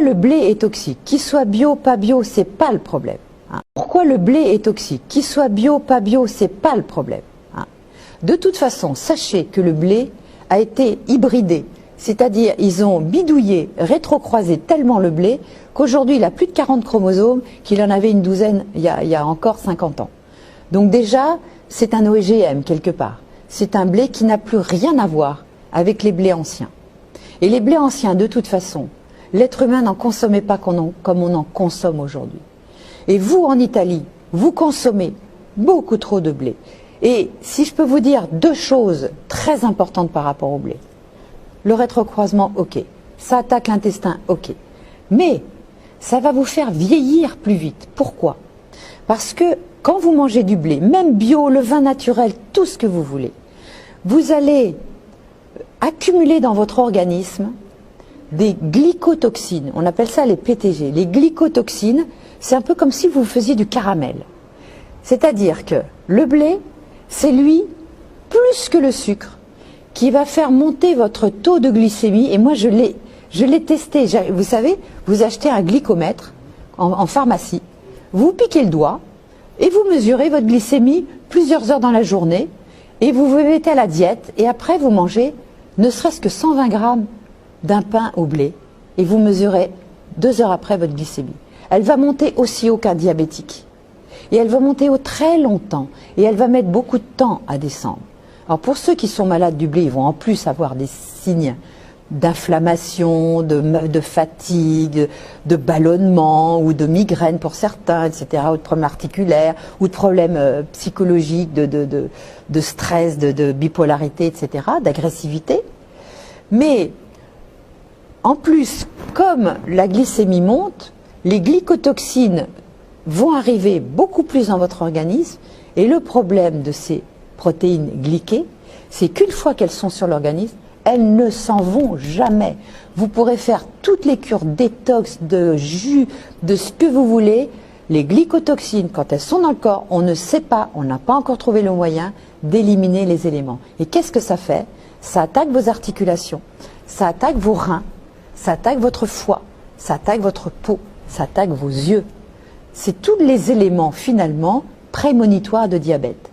le blé est toxique? Qu'il soit bio, pas bio, c'est pas le problème. Pourquoi le blé est toxique? Qu'il soit bio, pas bio, c'est pas le problème. De toute façon, sachez que le blé a été hybridé, c'est-à-dire ils ont bidouillé, rétrocroisé tellement le blé qu'aujourd'hui il a plus de 40 chromosomes qu'il en avait une douzaine il y a encore 50 ans. Donc déjà, c'est un OGM quelque part. C'est un blé qui n'a plus rien à voir avec les blés anciens. Et les blés anciens, de toute façon, l'être humain n'en consommait pas comme on en consomme aujourd'hui. Et vous, en Italie, vous consommez beaucoup trop de blé. Et si je peux vous dire deux choses très importantes par rapport au blé. Le rétrocroisement, ok. Ça attaque l'intestin, ok. Mais ça va vous faire vieillir plus vite. Pourquoi? Parce que quand vous mangez du blé, même bio, le vin naturel, tout ce que vous voulez, vous allez accumuler dans votre organisme des glycotoxines. On appelle ça les PTG. Les glycotoxines, c'est un peu comme si vous faisiez du caramel. C'est-à-dire que le blé, c'est lui, plus que le sucre, qui va faire monter votre taux de glycémie. Et moi, je l'ai testé. Vous savez, vous achetez un glycomètre en pharmacie, vous piquez le doigt et vous mesurez votre glycémie plusieurs heures dans la journée et vous vous mettez à la diète et après vous mangez ne serait-ce que 120 grammes d'un pain au blé et vous mesurez 2 heures après votre glycémie. Elle va monter aussi haut qu'un diabétique. Et elle va monter au très longtemps. Et elle va mettre beaucoup de temps à descendre. Alors pour ceux qui sont malades du blé, ils vont en plus avoir des signes d'inflammation, de fatigue, de ballonnement ou de migraine pour certains, etc. Ou de problèmes articulaires, ou de problèmes psychologiques, de stress, de bipolarité, etc., d'agressivité. Mais en plus, comme la glycémie monte, les glycotoxines vont arriver beaucoup plus dans votre organisme et le problème de ces protéines glyquées, c'est qu'une fois qu'elles sont sur l'organisme, elles ne s'en vont jamais. Vous pourrez faire toutes les cures détox, de jus, de ce que vous voulez. Les glycotoxines, quand elles sont dans le corps, on ne sait pas, on n'a pas encore trouvé le moyen d'éliminer les éléments. Et qu'est-ce que ça fait? Ça attaque vos articulations, ça attaque vos reins, ça attaque votre foie, ça attaque votre peau, ça attaque vos yeux. C'est tous les éléments finalement prémonitoires de diabète.